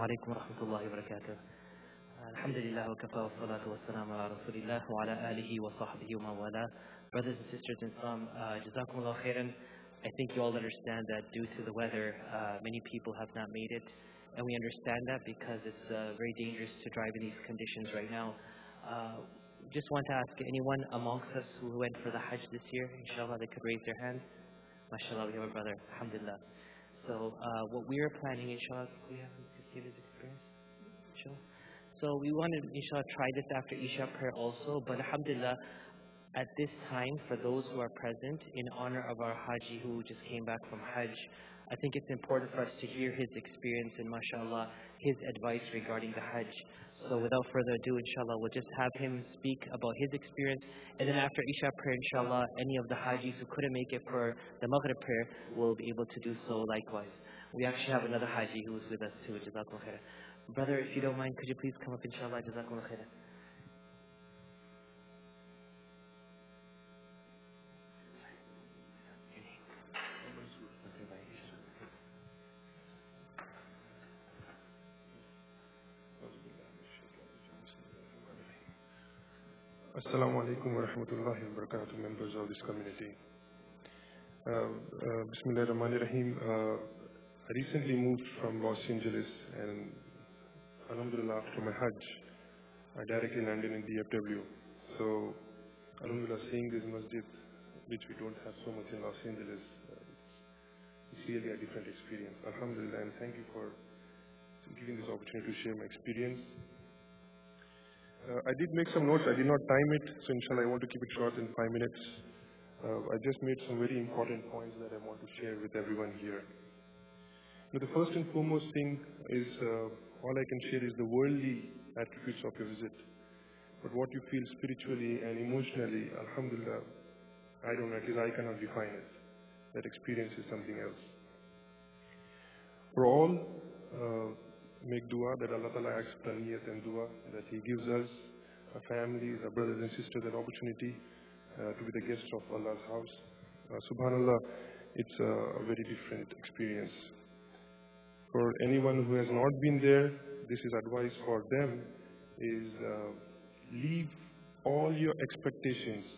عليكم ورحمة الله وبركاته. الحمد لله وكفى والصلاة والسلام على رسول الله وعلى آله وصحبه ومن والاه. Brothers and sisters in Islam, Jazakumullah khairan. I think you all understand that due to the weather, many people have not made it. And we understand that because it's very dangerous to drive in these conditions right now. Just want to ask anyone amongst us who went for the Hajj this year, inshallah, they could raise their hand. MashaAllah, we have a brother, alhamdulillah. So what we are planning, inshallah, we have to give his experience, inshallah. So we want to, inshallah, try this after Isha prayer also, but alhamdulillah, at this time, for those who are present, in honor of our Haji who just came back from Hajj, I think it's important for us to hear his experience and mashallah, his advice regarding the Hajj. So without further ado, inshallah, we'll just have him speak about his experience. And then after Isha prayer, inshallah, any of the Hajis who couldn't make it for the Maghrib prayer will be able to do so likewise. We actually have another Haji who's with us too, Jazakumullah khair. Brother, if you don't mind, could you please come up, inshallah, Jazakumullah khair. Assalamu alaikum wa rahmatullahi wa barakatuh, members of this community. Bismillah ar-Rahman ar-Rahim. I recently moved from Los Angeles and alhamdulillah after my Hajj, I directly landed in DFW. So alhamdulillah, seeing this masjid, which we don't have so much in Los Angeles, it's really a different experience. Alhamdulillah, and thank you for giving this opportunity to share my experience. I did make some notes. I did not time it, so inshallah I want to keep it short in 5 minutes. I just made some very important points that I want to share with everyone here. Now, the first and foremost thing is, all I can share is the worldly attributes of your visit. But what you feel spiritually and emotionally, alhamdulillah, I don't know, at least I cannot define it. That experience is something else. For all, make dua that Allah Ta'ala accepts the niyat and dua, that He gives us, our families, our brothers and sisters, an opportunity to be the guests of Allah's house. Subhanallah, it's a very different experience. For anyone who has not been there, this is advice for them, is leave all your expectations,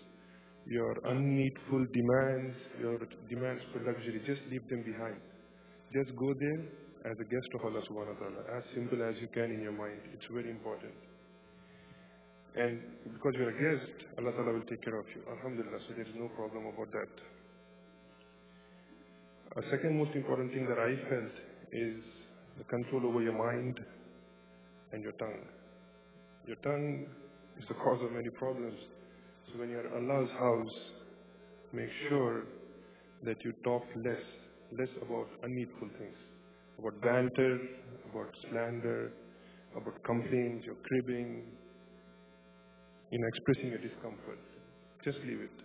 your unneedful demands, your demands for luxury, just leave them behind. Just go there as a guest of Allah subhanahu wa ta'ala, as simple as you can in your mind. It's very important. And because you're a guest, Allah ta'ala will take care of you. Alhamdulillah, so there is no problem about that. A second most important thing that I felt is the control over your mind and your tongue. Your tongue is the cause of many problems. So when you're in Allah's house, make sure that you talk less about unneedful things. About banter, about slander, about complaints, your cribbing, expressing your discomfort. Just leave it.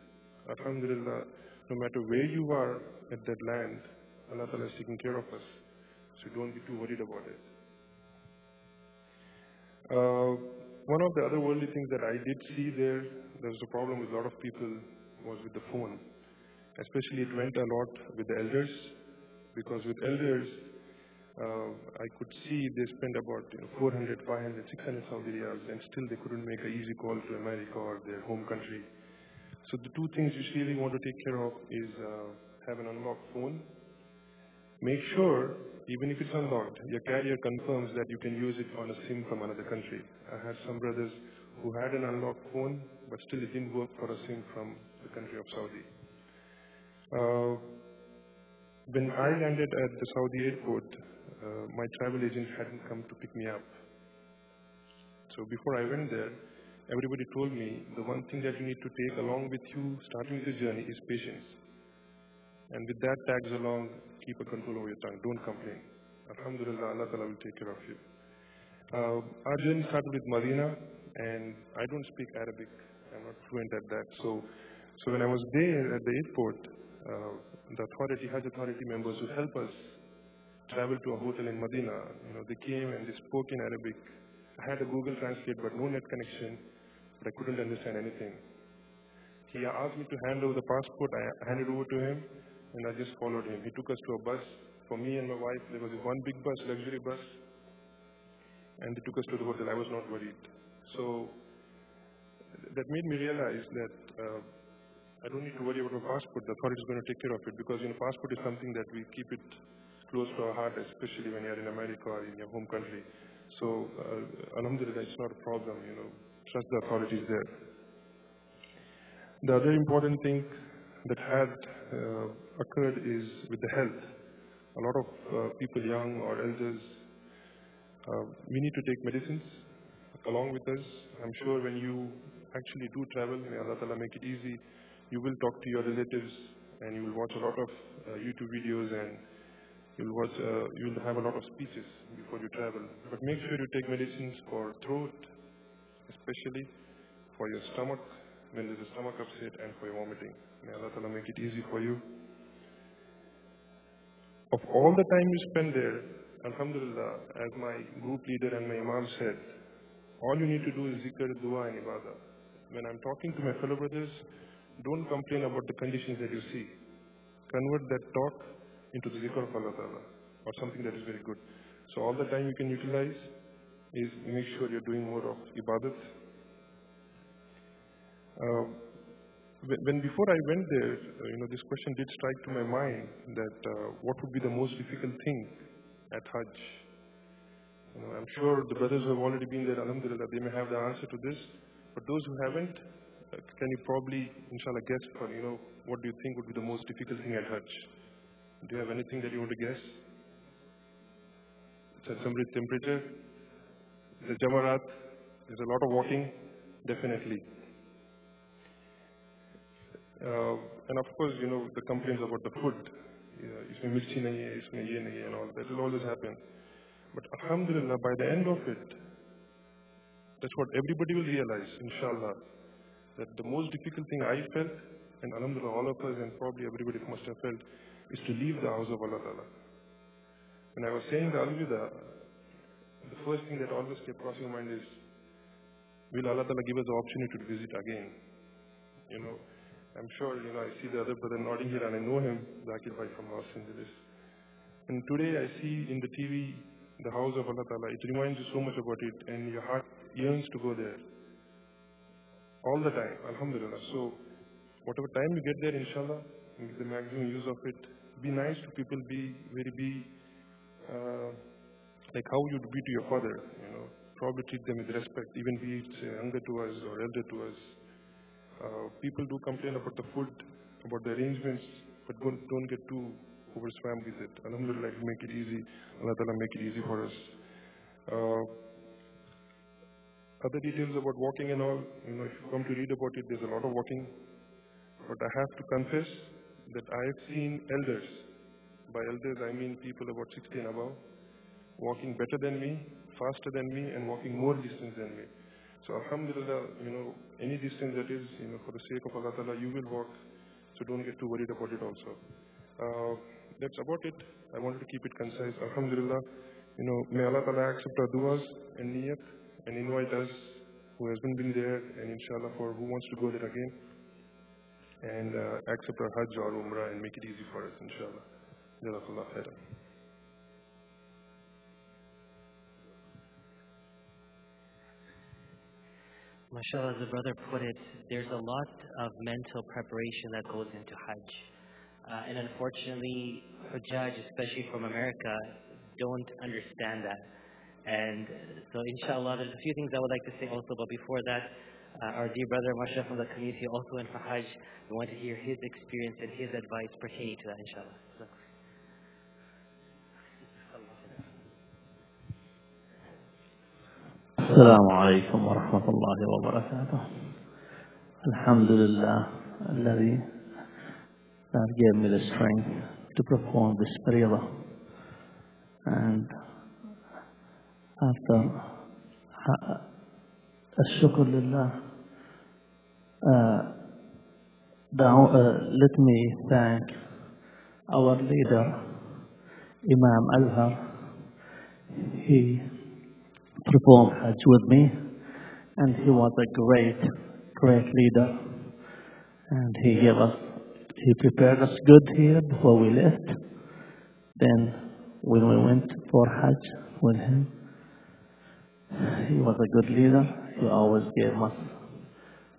Alhamdulillah, no matter where you are at that land, Allah Ta'ala is taking care of us. So don't be too worried about it. One of the other worldly things that I did see there was a problem with a lot of people was with the phone. Especially it went a lot with the elders, because with elders, I could see they spent about 400, 500, 600 Saudi riyals, and still they couldn't make an easy call to America or their home country. So the two things you really want to take care of is have an unlocked phone. Make sure, even if it's unlocked, your carrier confirms that you can use it on a SIM from another country. I had some brothers who had an unlocked phone, but still it didn't work for a SIM from the country of Saudi. When I landed at the Saudi airport, my travel agent hadn't come to pick me up. So before I went there, everybody told me the one thing that you need to take along with you starting the journey is patience. And with that tags along, keep a control over your tongue. Don't complain. Alhamdulillah, Allah Ta'ala will take care of you. Our journey started with Medina, and I don't speak Arabic. I'm not fluent at that. So when I was there at the airport, the Hajj authority members who help us travel to a hotel in Medina, they came and they spoke in Arabic. I had a Google Translate, but no net connection, but I couldn't understand anything. He asked me to hand over the passport. I handed over to him, and I just followed him. He took us to a bus. For me and my wife, there was one big bus, luxury bus. and they took us to the hotel. I was not worried. So that made me realize that I don't need to worry about my passport. The authority is going to take care of it, because passport is something that we keep it close to our heart, especially when you're in America or in your home country. So alhamdulillah, it's not a problem. Trust the authorities there. The other important thing that had occurred is with the health. A lot of people, young or elders, we need to take medicines along with us. I'm sure when you actually do travel, may Allah Ta'ala make it easy, you will talk to your relatives and you will watch a lot of YouTube videos, and you'll have a lot of speeches before you travel. But make sure you take medicines for throat, especially for your stomach, when there's a stomach upset, and for your vomiting. May Allah Ta'ala make it easy for you. Of all the time you spend there, alhamdulillah, as my group leader and my imam said, all you need to do is zikr, dua and ibadah. When I'm talking to my fellow brothers, don't complain about the conditions that you see. Convert that talk into the zikr of Allah Ta'ala, or something that is very good. So all the time you can utilize is make sure you're doing more of ibadat. Before I went there, this question did strike to my mind that what would be the most difficult thing at Hajj? I'm sure the brothers who have already been there, alhamdulillah, they may have the answer to this. But those who haven't, can you probably, inshallah, guess for, what do you think would be the most difficult thing at Hajj? Do you have anything that you want to guess? It's at some temperature. The Jamarat. There's a lot of walking. Definitely. And of course, the complaints about the food. Isme mirchi nahi hai, isme ye nahi hai, and all that will always happen. But alhamdulillah, by the end of it, that's what everybody will realize, inshallah, that the most difficult thing I felt, and alhamdulillah, all of us and probably everybody must have felt, is to leave the house of Allah Ta'ala. When I was saying the Alvida, the first thing that always kept crossing my mind is, will Allah Ta'ala give us the opportunity to visit again? I'm sure, I see the other brother nodding here and I know him, Zakir Bhai from Los Angeles. And today I see in the TV, the house of Allah Ta'ala. It reminds you so much about it, and your heart yearns to go there. All the time, alhamdulillah. So, whatever time you get there, inshallah, make the maximum use of it. Be nice to people, be like how you'd be to your father, Probably treat them with respect, even be it younger to us or elder to us. People do complain about the food, about the arrangements, but don't get too overswam with it. Alhamdulillah, make it easy. Allah Ta'ala make it easy for us. Other details about walking and all, if you come to read about it, there's a lot of walking. But I have to confess that I have seen elders. By elders, I mean people about 60 and above, walking better than me, faster than me, and walking more distance than me. So alhamdulillah, any distance that is, for the sake of Allah Ta'ala, you will walk. So don't get too worried about it also. That's about it. I wanted to keep it concise. Alhamdulillah, may Allah Ta'ala accept our du'as and niyat and invite us who has been there, and inshallah for who wants to go there again, and accept our Hajj or Umrah and make it easy for us, inshallah. Jazakallah khairan. MashaAllah, as the brother put it, there's a lot of mental preparation that goes into Hajj. And unfortunately, Hujjaj, especially from America, don't understand that. And so inshallah, there's a few things I would like to say also, but before that, our dear brother Masha from the community also went for Hajj. We want to hear his experience and his advice pertaining to that, inshallah. So. السلام عليكم ورحمة الله وبركاته. الحمد لله الذي gave me the strength to perform this faridah. And after الشكر لله, let me thank our leader, Imam Azhar. He performed Hajj with me, and he was a great leader. And he prepared us good here before we left. Then when we went for Hajj with him, He was a good leader. He always gave us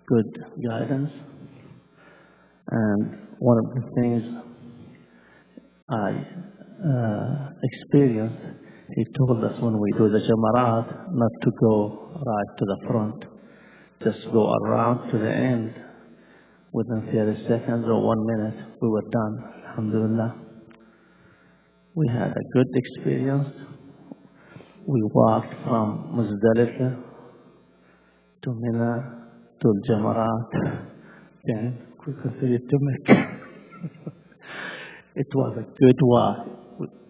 good guidance. And one of the things I experienced, he told us when we do the Jamarat not to go right to the front. Just go around to the end. Within 30 seconds or 1 minute, we were done. Alhamdulillah. We had a good experience. We walked from Muzdalifah to Mina to Jamarat, then we continued to Mecca. It was a good walk.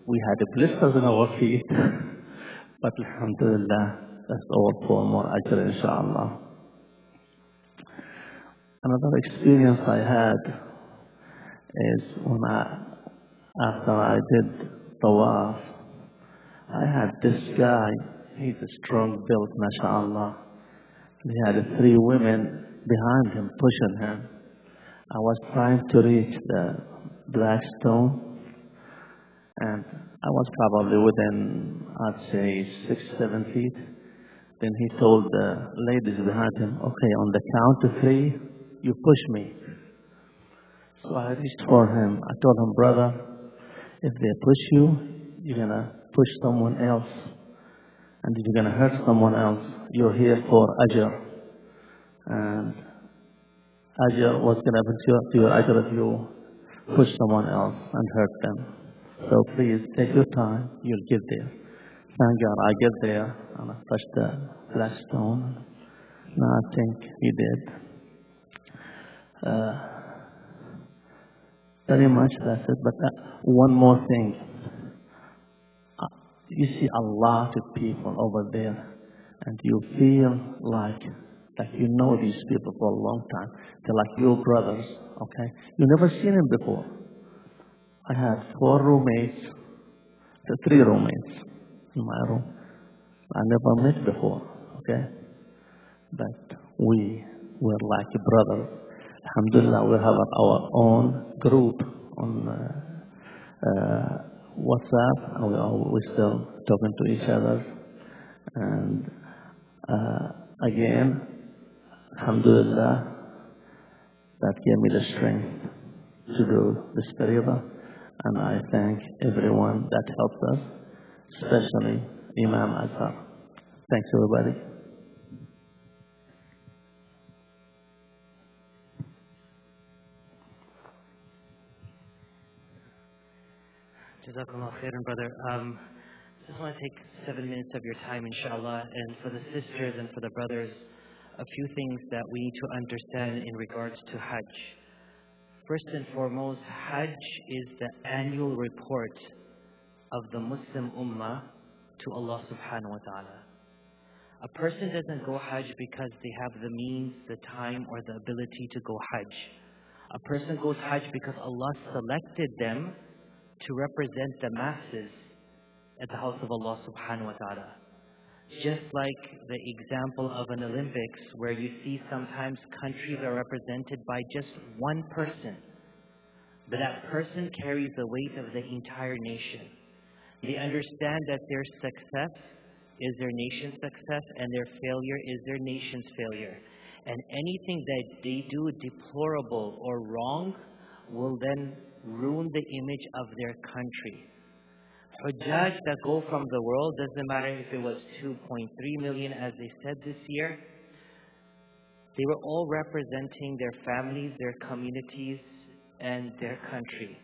We had blisters in our feet, but alhamdulillah, that's all for more ajr, inshallah. Another experience I had is after I did tawaf, I had this guy, he's a strong built, mashallah. He had 3 women behind him, pushing him. I was trying to reach the black stone, and I was probably within, I'd say, 6-7 feet. Then he told the ladies behind him, okay, on the count of 3, you push me. So I reached for him. I told him, brother, if they push you, you're going to push someone else. And if you're going to hurt someone else, you're here for ajr. And ajr was going to happen to your ajr if you push someone else and hurt them. So please take your time, you'll get there. Thank God I get there and I touched the black stone. No, I think he did. Very much that's it. But one more thing. You see a lot of people over there, and you feel like you know these people for a long time. They're like your brothers, okay? You never seen them before. I had 4 roommates, 3 roommates in my room. I never met before, okay? But we were like brothers. Alhamdulillah, we have our own group on WhatsApp, and we're still talking to each other. And again, alhamdulillah, that gave me the strength to do this faridah. And I thank everyone that helped us, especially Imam Azhar. Thanks, everybody. Jazakallah khairan, brother. Just want to take 7 minutes of your time, inshallah, and for the sisters and for the brothers, a few things that we need to understand in regards to Hajj. First and foremost, Hajj is the annual report of the Muslim Ummah to Allah subhanahu wa ta'ala. A person doesn't go Hajj because they have the means, the time, or the ability to go Hajj. A person goes Hajj because Allah selected them to represent the masses at the house of Allah subhanahu wa ta'ala. Just like the example of an Olympics where you see sometimes countries are represented by just one person, but that person carries the weight of the entire nation. They understand that their success is their nation's success and their failure is their nation's failure. And anything that they do deplorable or wrong will then ruin the image of their country. Hujjaj that go from the world, doesn't matter if it was 2.3 million as they said this year, they were all representing their families, their communities, and their country.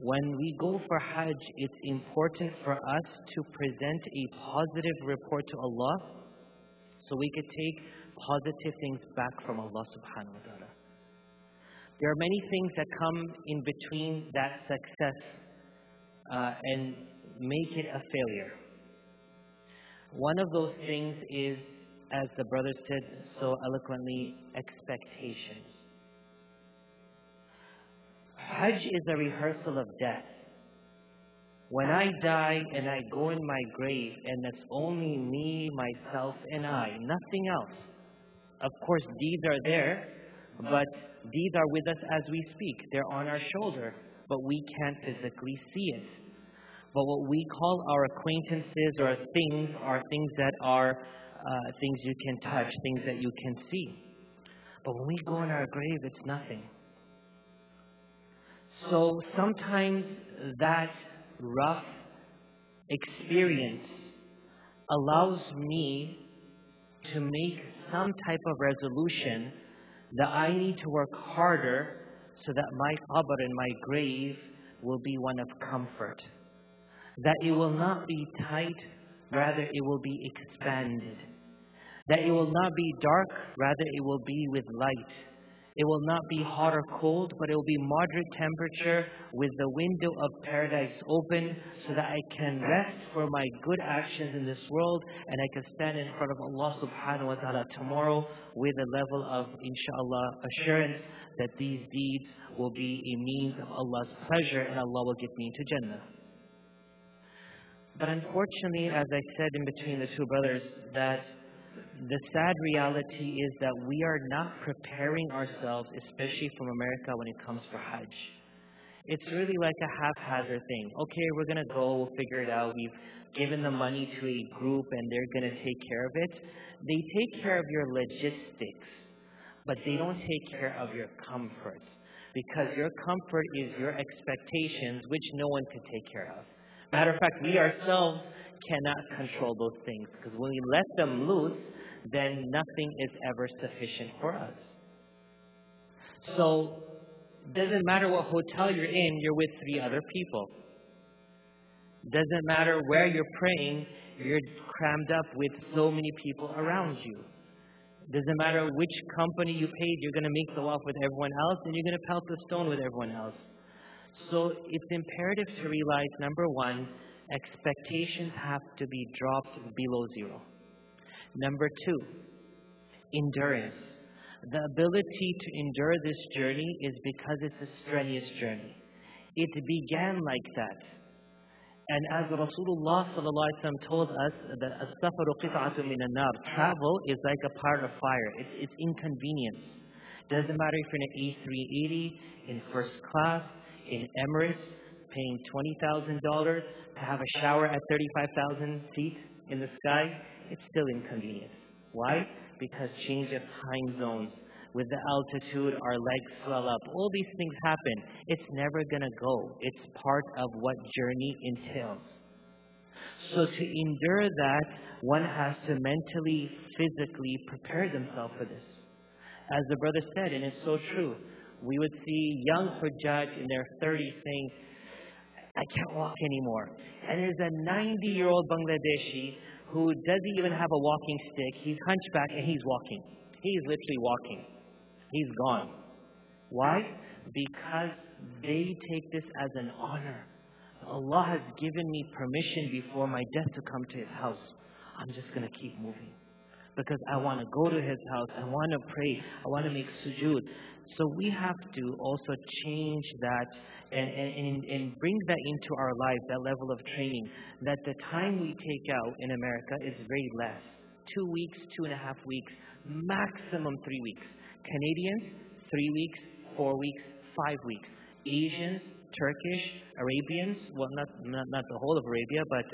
When we go for Hajj, it's important for us to present a positive report to Allah so we could take positive things back from Allah subhanahu wa ta'ala. There are many things that come in between that success and make it a failure. One of those things is, as the brother said so eloquently, expectations. Hajj is a rehearsal of death. When I die and I go in my grave and it's only me, myself, and I, nothing else. Of course, deeds are there, but deeds are with us as we speak. They're on our shoulder, but we can't physically see it. But what we call our acquaintances or things are things that are things you can touch, things that you can see. But when we go in our grave, it's nothing. So sometimes that rough experience allows me to make some type of resolution that I need to work harder so that my qabr and my grave will be one of comfort. That it will not be tight, rather it will be expanded. That it will not be dark, rather it will be with light. It will not be hot or cold, but it will be moderate temperature with the window of paradise open so that I can rest for my good actions in this world and I can stand in front of Allah subhanahu wa ta'ala tomorrow with a level of, inshallah, assurance that these deeds will be a means of Allah's pleasure and Allah will get me into Jannah. But unfortunately, as I said in between the two brothers, that the sad reality is that we are not preparing ourselves, especially from America, when it comes for Hajj. It's really like a haphazard thing. Okay, we're going to go, we'll figure it out. We've given the money to a group and they're going to take care of it. They take care of your logistics, but they don't take care of your comfort. Because your comfort is your expectations, which no one can take care of. Matter of fact, we ourselves cannot control those things. Because when we let them loose, then nothing is ever sufficient for us. So, doesn't matter what hotel you're in, you're with 3 other people. Doesn't matter where you're praying, you're crammed up with so many people around you. Doesn't matter which company you paid, you're going to make tawaf with everyone else and you're going to pelt the stone with everyone else. So it's imperative to realize, number one, expectations have to be dropped below 0. Number 2, endurance. The ability to endure this journey is because it's a strenuous journey. It began like that. And as Rasulullah ﷺ told us that as-safaru qit'atun min an-nar, travel is like a part of fire. It's inconvenience. Doesn't matter if you're in an A380, in first class, in Emirates, paying $20,000 to have a shower at 35,000 feet in the sky, it's still inconvenience. Why? Because change of time zones. With the altitude, our legs swell up. All these things happen. It's never going to go. It's part of what journey entails. So to endure that, one has to mentally, physically prepare themselves for this. As the brother said, and it's so true, we would see young Hujjaj in their 30s saying, I can't walk anymore. And there's a 90-year-old Bangladeshi who doesn't even have a walking stick. He's hunchback and he's walking. He's literally walking. He's gone. Why? Because they take this as an honor. Allah has given me permission before my death to come to His house. I'm just going to keep moving. Because I want to go to His house. I want to pray. I want to make sujood. So we have to also change that and bring that into our life, that level of training. That the time we take out in America is very less. 2 weeks, 2.5 weeks, maximum 3 weeks. Canadians, 3 weeks, 4 weeks, 5 weeks. Asians, Turkish, Arabians, well, not the whole of Arabia, but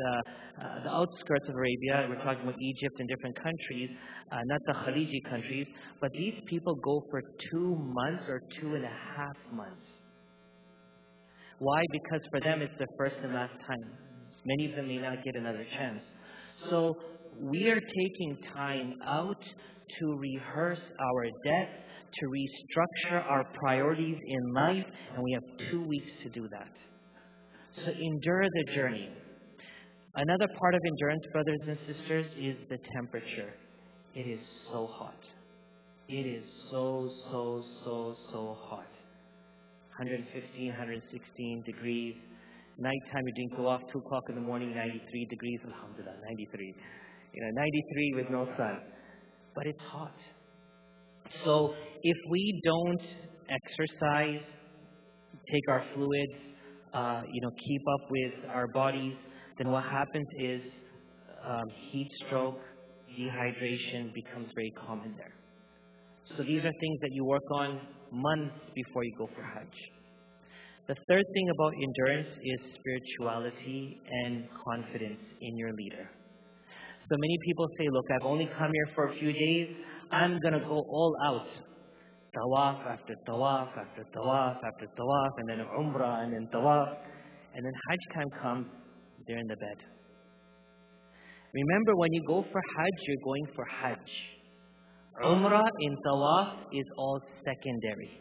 the outskirts of Arabia. We're talking about Egypt and different countries, not the Khaliji countries. But these people go for 2 months or 2.5 months. Why? Because for them it's the first and last time. Many of them may not get another chance. So we are taking time out to rehearse our death, to restructure our priorities in life, and we have 2 weeks to do that. So endure the journey. Another part of endurance, brothers and sisters, is the temperature. It is so hot. It is so hot. 115, 116 degrees. Nighttime, you're doing tawaf, 2 o'clock in the morning, 93 degrees. Alhamdulillah, 93. 93 with no sun. But it's hot. So if we don't exercise, take our fluids, keep up with our bodies, then what happens is heat stroke, dehydration becomes very common there. So these are things that you work on months before you go for Hajj. The third thing about endurance is spirituality and confidence in your leader. So many people say, look, I've only come here for a few days. I'm going to go all out. Tawaf after tawaf after tawaf after tawaf, and then umrah and then tawaf. And then Hajj time comes, they're in the bed. Remember, when you go for Hajj, you're going for Hajj. Umrah in tawaf is all secondary.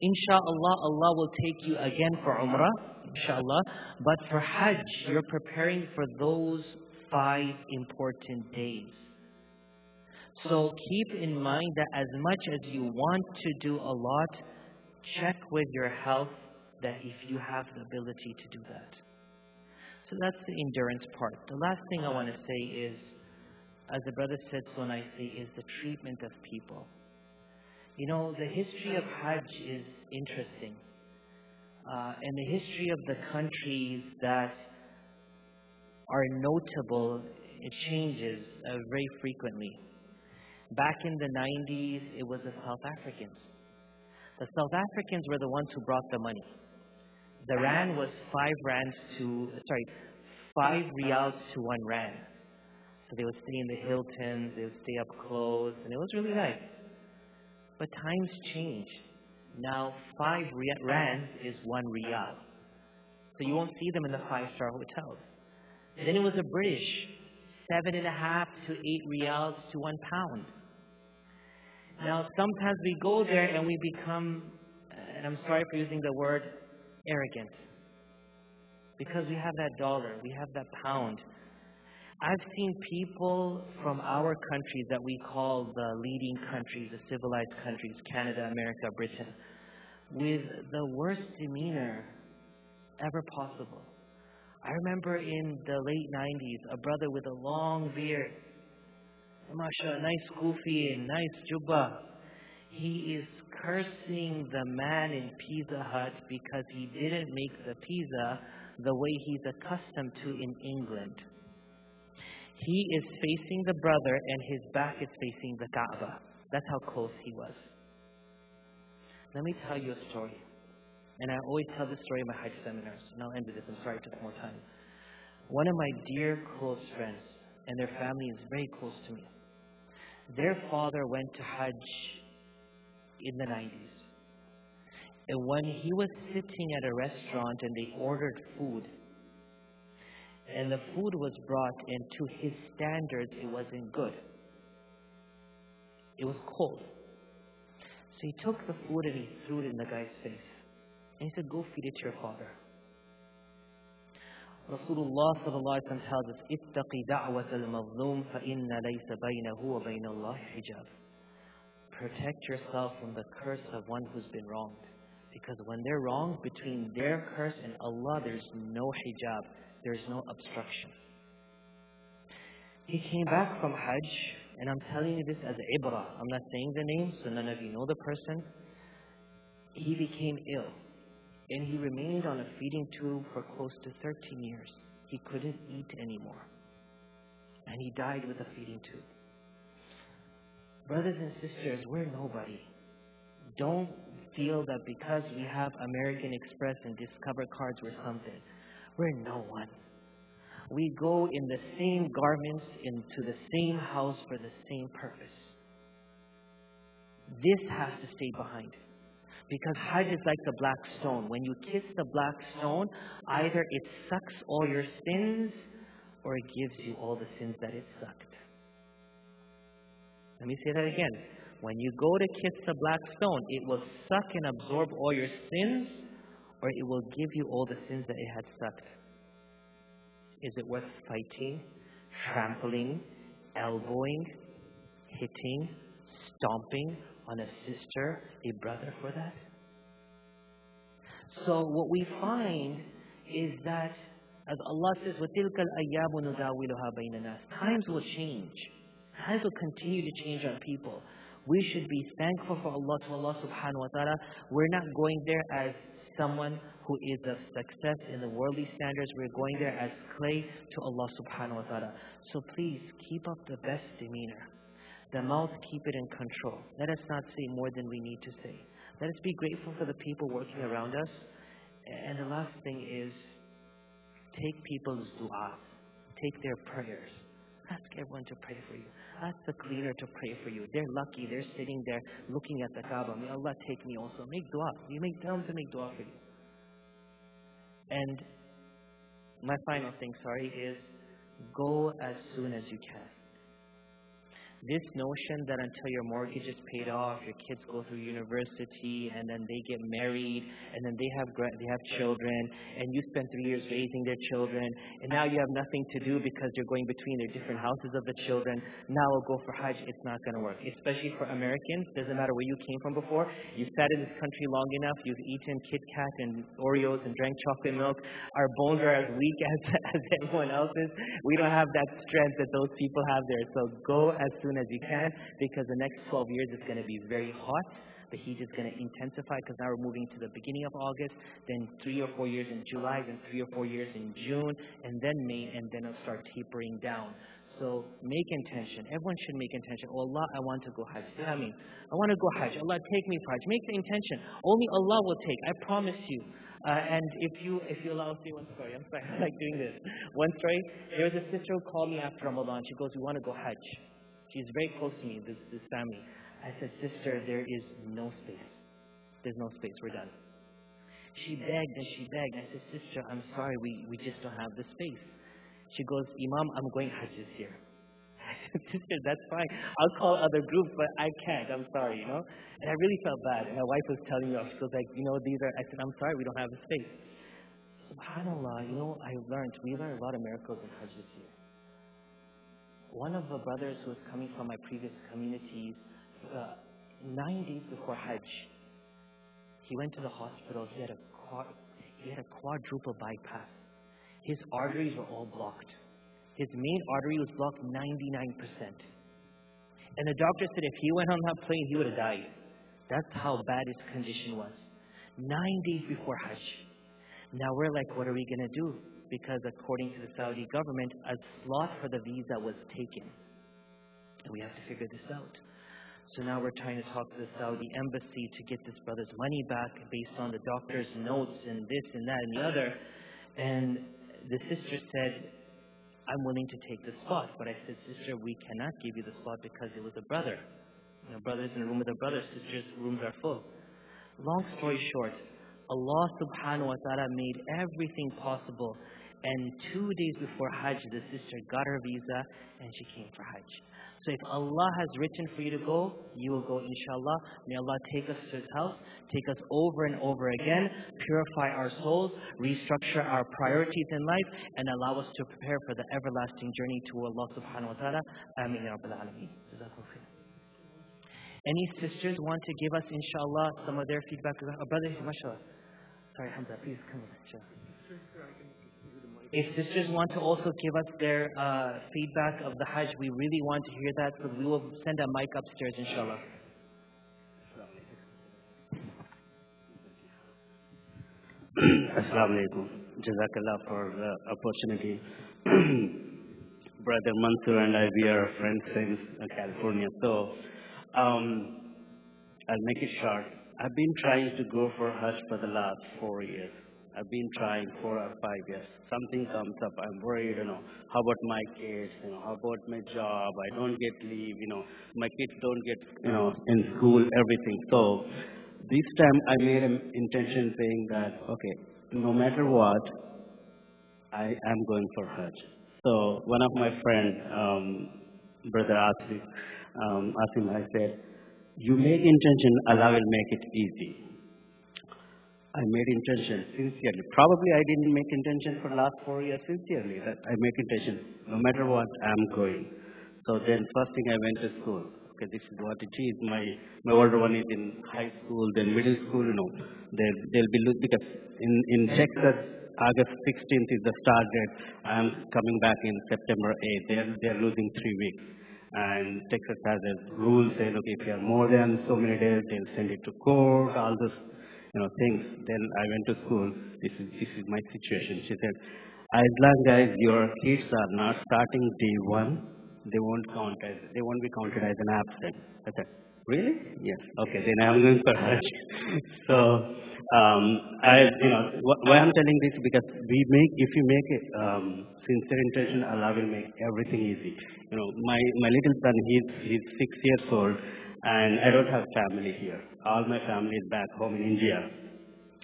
Insha'Allah, Allah will take you again for Umrah, inshallah. But for Hajj, you're preparing for those 5 important days. So keep in mind that as much as you want to do a lot, check with your health that if you have the ability to do that. So that's the endurance part. The last thing I want to say is, as the brother said so nicely, is the treatment of people. You know, the history of Hajj is interesting. And the history of the countries that are notable, it changes very frequently. Back in the 90s, it was the South Africans. The South Africans were the ones who brought the money. The rand was 5 riyals to 1 rand. So they would stay in the Hiltons, they would stay up close, and it was really nice. But times change. Now 5 rands is 1 riyal. So you won't see them in the 5-star hotels. Then it was the British, 7.5 to 8 riyals to 1 pound. Now sometimes we go there and we become, and I'm sorry for using the word, arrogant. Because we have that dollar, we have that pound. I've seen people from our countries that we call the leading countries, the civilized countries, Canada, America, Britain, with the worst demeanor ever possible. I remember in the late 90s, a brother with a long beard, mashallah, nice kufi and nice jubba. He is cursing the man in Pizza Hut because he didn't make the pizza the way he's accustomed to in England. He is facing the brother and his back is facing the Kaaba. That's how close he was. Let me tell you a story. And I always tell this story in my Hajj seminars. And I'll end with this. I'm sorry it took more time. One of my dear close friends, and their family is very close to me. Their father went to Hajj in the 90s. And when he was sitting at a restaurant and they ordered food, and the food was brought, and to his standards, it wasn't good. It was cold. So he took the food and he threw it in the guy's face. And he said, go feed it to your father. Rasulullah sallallahu alaihi wasallam tells us, "Ittaqi da'wat al-mazlum fa inna laysa baynahu wa bayna Allah hijab." Protect yourself from the curse of one who's been wronged. Because when they're wronged, between their curse and Allah, there's no hijab. There's no obstruction. He came back from Hajj, and I'm telling you this as ibrah. I'm not saying the name, so none of you know the person. He became ill, and he remained on a feeding tube for close to 13 years. He couldn't eat anymore, and he died with a feeding tube. Brothers and sisters, we're nobody. Don't feel that because we have American Express and Discover cards we're something. We're no one. We go in the same garments into the same house for the same purpose. This has to stay behind. Because Hajj is like the black stone. When you kiss the black stone, either it sucks all your sins or it gives you all the sins that it sucked. Let me say that again. When you go to kiss the black stone, it will suck and absorb all your sins, or it will give you all the sins that it had sucked. Is it worth fighting, trampling, elbowing, hitting, stomping on a sister, a brother for that? So what we find is that, as Allah says, وَتِلْكَ الْأَيَّامُ نُدَاوِلُهَا بَيْنَ النَّاسِ. Times will change. Times will continue to change on people. We should be thankful for Allah to Allah subhanahu wa ta'ala. We're not going there as someone who is of success in the worldly standards. We're going there as clay to Allah subhanahu wa ta'ala. So please keep up the best demeanor. The mouth, keep it in control. Let us not say more than we need to say. Let us be grateful for the people working around us. And the last thing is, take people's du'as. Take their prayers. Ask everyone to pray for you. Ask the cleaner to pray for you. They're lucky. They're sitting there looking at the Kaaba. May Allah take me also. Make dua. Tell them to make dua for you. And my final thing, is go as soon as you can. This notion that until your mortgage is paid off, your kids go through university, and then they get married, and then they have children, and you spend 3 years raising their children, and now you have nothing to do because you're going between the different houses of the children. Now I'll go for Hajj. It's not going to work. Especially for Americans. Doesn't matter where you came from before. You sat in this country long enough. You've eaten Kit Kat and Oreos and drank chocolate milk. Our bones are as weak as everyone else's. We don't have that strength that those people have there. So go as soon as you can, because the next 12 years is going to be very hot. The heat is going to intensify because now we're moving to the beginning of August, then 3 or 4 years in July, then 3 or 4 years in June, and then May, and then it'll start tapering down. So make intention. Everyone should make intention. Oh Allah, I want to go Hajj. I want to go Hajj. Allah, take me for Hajj. Make the intention. Only Allah will take. I promise you. And if you allow me one story. I'm sorry. I like doing this. One story. There was a sister who called me after Ramadan. She goes, we want to go Hajj. She's very close to me, this family. I said, sister, there is no space. There's no space. We're done. She begged and she begged. I said, sister, I'm sorry. We just don't have the space. She goes, Imam, I'm going Hajj this year. I said, sister, that's fine. I'll call other groups, but I can't. I'm sorry, And I really felt bad. My wife was telling me off. She was like, I said, I'm sorry, we don't have the space. SubhanAllah, we learned a lot of miracles in Hajj this year. One of the brothers who was coming from my previous communities, 9 days before Hajj, he went to the hospital. He had a quadruple bypass. His arteries were all blocked. His main artery was blocked 99%. And the doctor said if he went on that plane, he would have died. That's how bad his condition was. 9 days before Hajj. Now we're like, what are we going to do? Because according to the Saudi government, a slot for the visa was taken. And we have to figure this out. So now we're trying to talk to the Saudi embassy to get this brother's money back based on the doctor's notes and this and that and the other. And the sister said, I'm willing to take the spot. But I said, sister, we cannot give you the spot because it was a brother. Brother's in a room with a brother. Sister's rooms are full. Long story short, Allah subhanahu wa ta'ala made everything possible. And 2 days before Hajj, the sister got her visa and she came for Hajj. So if Allah has written for you to go, you will go inshallah. May Allah take us to His house, take us over and over again, purify our souls, restructure our priorities in life, and allow us to prepare for the everlasting journey to Allah subhanahu wa ta'ala. Ameen ya Rabbil Alameen. Jazakumullah khair. Any sisters want to give us, inshallah, some of their feedback? Brother, mashallah. Sorry, Hamza, please come with inshallah. If sisters want to also give us their feedback of the Hajj, we really want to hear that, so we will send a mic upstairs, inshallah. Assalamu alaikum. Jazakallah for the opportunity. Brother Mansur and I, we are friends since California. So, I'll make it short. I've been trying to go for Hajj for the last 4 years. I've been trying 4 or 5 years. Something comes up, I'm worried, how about my kids, how about my job, I don't get leave, my kids don't get, in school, everything. So, this time I made an intention saying that, okay, no matter what, I am going for Hajj. So, one of my friends, Brother Asim, I said, you make intention, Allah will make it easy. I made intention sincerely. Probably I didn't make intention for the last 4 years sincerely. That I make intention, no matter what, I'm going. So then first thing I went to school. Okay, this is what it is. My older one is in high school, then middle school, They'll be because in Texas, August 16th is the start date. I'm coming back in September 8th. They're losing 3 weeks. And Texas has a rule saying, okay, if you have more than so many days, they'll send it to court, all those things. Then I went to school. This is my situation. She said, as long as your kids are not starting day 1, they won't be counted as an absent. I said, Really? Yes. Okay, then I'm going for Hajj. So, why I'm telling this because if you make it sincere intention, Allah will make everything easy. My little son, he's 6 years old, and I don't have family here. All my family is back home in India.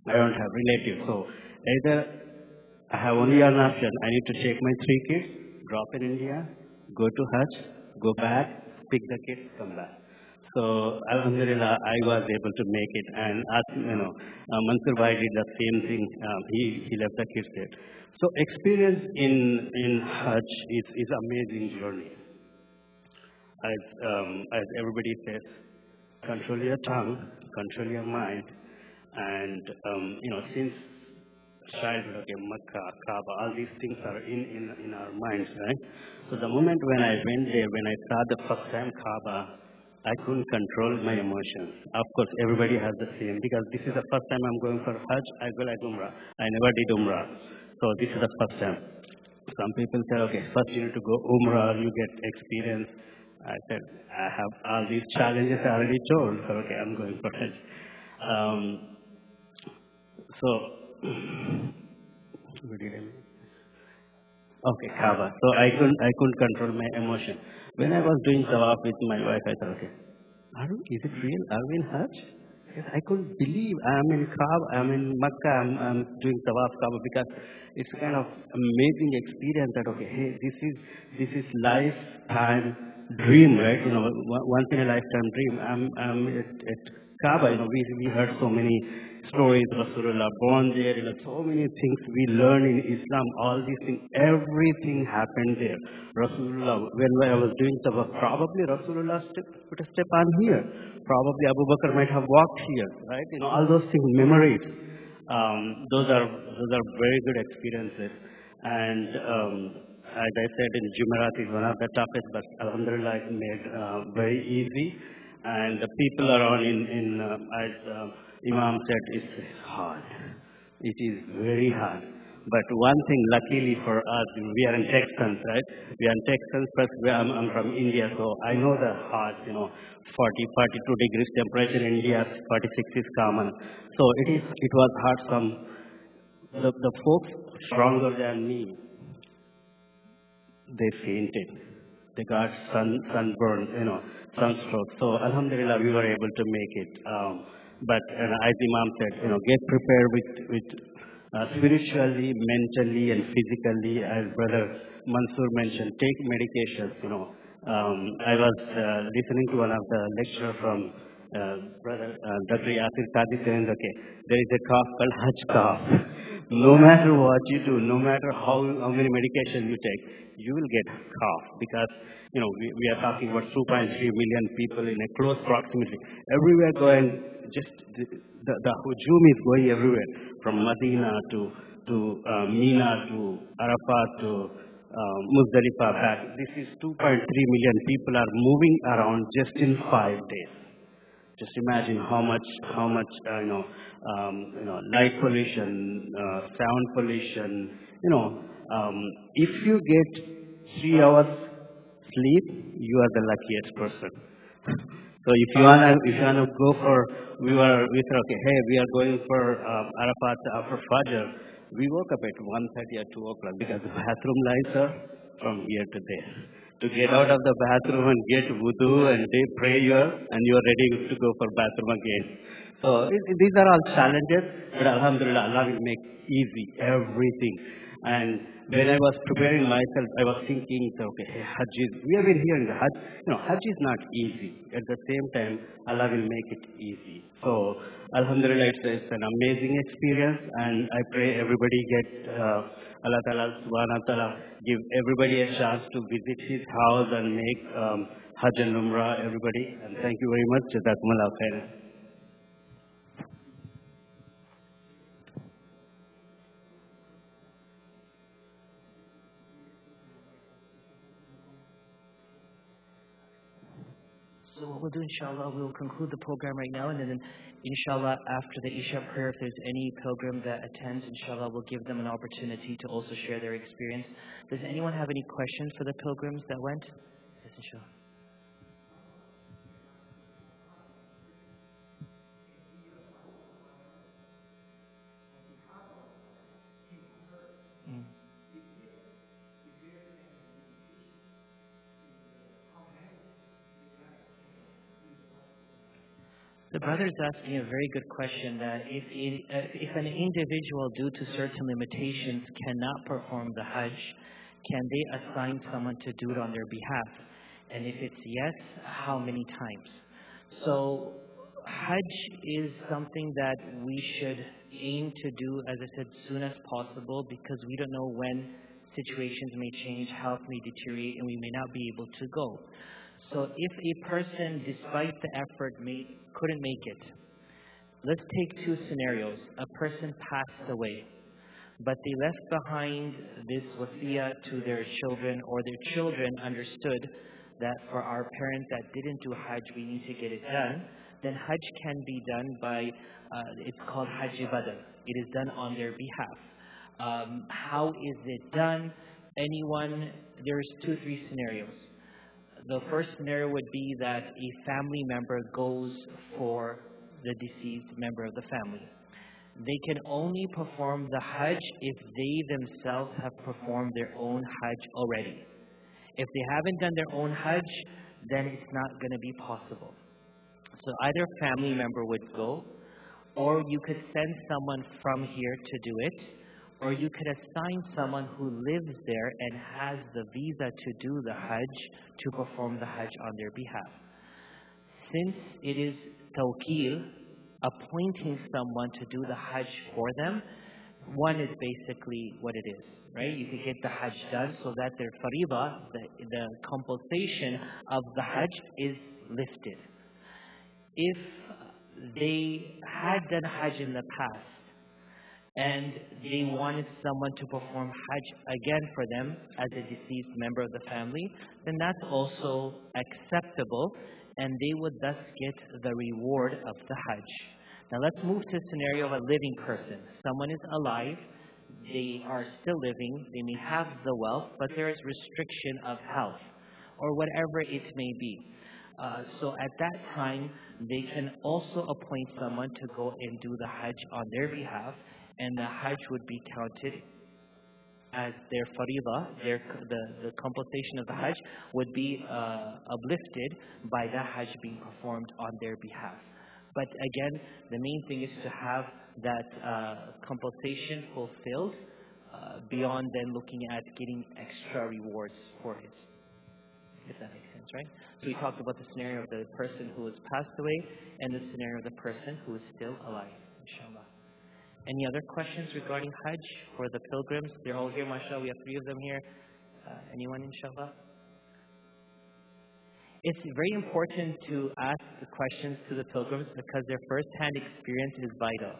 I don't have relatives, so either I have only one option. I need to take my 3 kids, drop in India, go to Hajj, go back, pick the kids, come back. So, Alhamdulillah, I was able to make it. And as Mansur Bhai did the same thing. He left the kids there. So, experience in Hajj is amazing journey. As everybody says, control your tongue, control your mind, and since childhood, okay, Makkah, Kaaba, all these things are in our minds, right? So the moment when I went there, when I saw the first time Kaaba, I couldn't control my emotions. Of course, everybody has the same, because this is the first time I'm going for Hajj, as well as Umrah. I never did Umrah. So this is the first time. Some people say, okay, first you need to go Umrah, you get experience. I said, I have all these challenges I already told. So, okay, I'm going for Hajj. What did I mean? Okay, Kaaba. So I couldn't control my emotion. When I was doing tawaf with my wife, I thought, okay, is it real? Are we in Hajj? Yes, I couldn't believe I'm in Kaaba, I'm in Makkah, I'm doing tawaf Kaaba, because it's a kind of amazing experience that, okay, hey, this is lifetime dream, right? Once in a lifetime dream. I'm at Kaaba, we heard so many stories, Rasulullah born there, so many things we learn in Islam, all these things, everything happened there. Rasulullah, when I was doing tawaf, probably Rasulullah put a step on here. Probably Abu Bakr might have walked here, right? All those things, memories. Those are very good experiences. And as I said, in Jumeirah is one of the toughest, but Alhamdulillah, it's made very easy. And the people around as Imam said, it's hard. It is very hard. But one thing, luckily for us, we are in Texans, right? We are in Texans, plus I'm from India, so I know the hard, 40, 42 degrees temperature in India, 46 is common. So it was hard. The folks stronger than me, they fainted. They got sunburn, sunstroke. So Alhamdulillah, we were able to make it. But as Imam said, get prepared with spiritually, mentally, and physically. As Brother Mansur mentioned, take medications. I was listening to one of the lecturer from Brother Dr. Yasir Qadi saying, okay, there is a cough called Hajj cough. No matter what you do, no matter how many medications you take, you will get cough, because we are talking about 2.3 million people in a close proximity. Everywhere going, just the hujum is going everywhere, from Medina to Mina to Arafat to Muzdalifah back. This is 2.3 million people are moving around just in 5 days. Just imagine how much light pollution, sound pollution. If you get 3 hours sleep, you are the luckiest person. So if you wanna go for, we said, okay, hey, we are going for Arafat after Fajr. We woke up at 1:30 or 2 o'clock, because the bathroom lights are from here to there. To get out of the bathroom and get wudu and they pray you, and you are ready to go for bathroom again. So these are all challenges, but Alhamdulillah, Allah will make easy everything. And when I was preparing myself, I was thinking, okay, hey, Hajj we have been hearing the Hajj. Hajj is not easy. At the same time, Allah will make it easy. So Alhamdulillah, it's an amazing experience, and I pray everybody get Allah Ta'ala Subhanahu wa Ta'ala give everybody a chance to visit his house and make Hajj and Umrah, everybody. And thank you very much. Jazakumullah khairan. So what we'll do, inshallah, we'll conclude the program right now, and then inshallah, after the Isha prayer, if there's any pilgrim that attends, inshallah, we'll give them an opportunity to also share their experience. Does anyone have any questions for the pilgrims that went? Yes, inshallah. The brother is asking a very good question that if an individual, due to certain limitations, cannot perform the Hajj, can they assign someone to do it on their behalf? And if it's yes, how many times? So Hajj is something that we should aim to do, as I said, soon as possible, because we don't know when situations may change, health may deteriorate, and we may not be able to go. So if a person, despite the effort, couldn't make it, let's take two scenarios. A person passed away, but they left behind this wasiyah to their children, or their children understood that for our parents that didn't do Hajj, we need to get it done. Then Hajj can be done by, it's called Hajj Badal. It is done on their behalf. How is it done? There's 2-3 scenarios. The first scenario would be that a family member goes for the deceased member of the family. They can only perform the Hajj if they themselves have performed their own Hajj already. If they haven't done their own Hajj, then it's not going to be possible. So either a family member would go, or you could send someone from here to do it, or you could assign someone who lives there and has the visa to do the Hajj to perform the Hajj on their behalf. Since it is tawqeel, appointing someone to do the Hajj for them, one is basically what it is, right? You could get the Hajj done so that their fariḍah, the compulsion of the Hajj, is lifted. If they had done Hajj in the past and they wanted someone to perform Hajj again for them as a deceased member of the family, then that's also acceptable, and they would thus get the reward of the Hajj. Now let's move to a scenario of a living person. Someone is alive, they are still living, they may have the wealth, but there is restriction of health, or whatever it may be. So at that time, they can also appoint someone to go and do the Hajj on their behalf, and the Hajj would be counted as their fariḍah, the compensation of the Hajj would be uplifted by the Hajj being performed on their behalf. But again, the main thing is to have that compensation fulfilled beyond then looking at getting extra rewards for it. If that makes sense, right? So we talked about the scenario of the person who has passed away and the scenario of the person who is still alive, inshallah. Any other questions regarding Hajj for the pilgrims? They're all here, mashallah. We have 3 of them here. Anyone, inshallah? It's very important to ask the questions to the pilgrims because their first-hand experience is vital.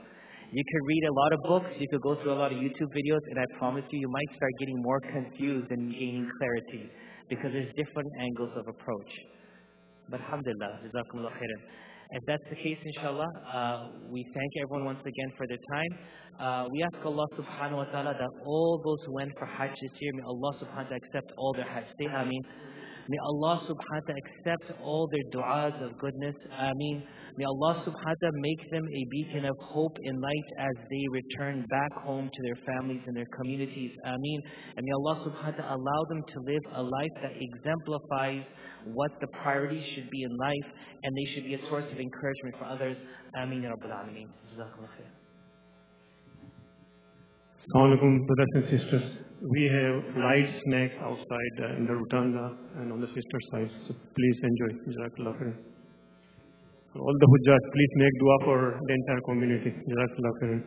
You could read a lot of books, you could go through a lot of YouTube videos, and I promise you might start getting more confused and gaining clarity because there's different angles of approach. But alhamdulillah, jazakumullah khairan. If that's the case, inshallah, we thank everyone once again for their time. We ask Allah subhanahu wa ta'ala that all those who went for Hajj this year, may Allah subhanahu wa ta'ala accept all their Hajj. Say Ameen. May Allah subhanahu wa ta'ala accept all their du'as of goodness. Ameen. May Allah subhanahu wa ta'ala make them a beacon of hope and light as they return back home to their families and their communities. Ameen. And may Allah subhanahu wa ta'ala allow them to live a life that exemplifies what the priorities should be in life, and they should be a source of encouragement for others. Ameen ya Rabbil Alameen. Jazakallah khair. Assalamu alaikum, brothers and sisters. We have light snacks outside in the rotunda and on the sister side, so please enjoy. Jazakallah khair. All the Hujjaj, please make dua for the entire community. Jazakallah khair.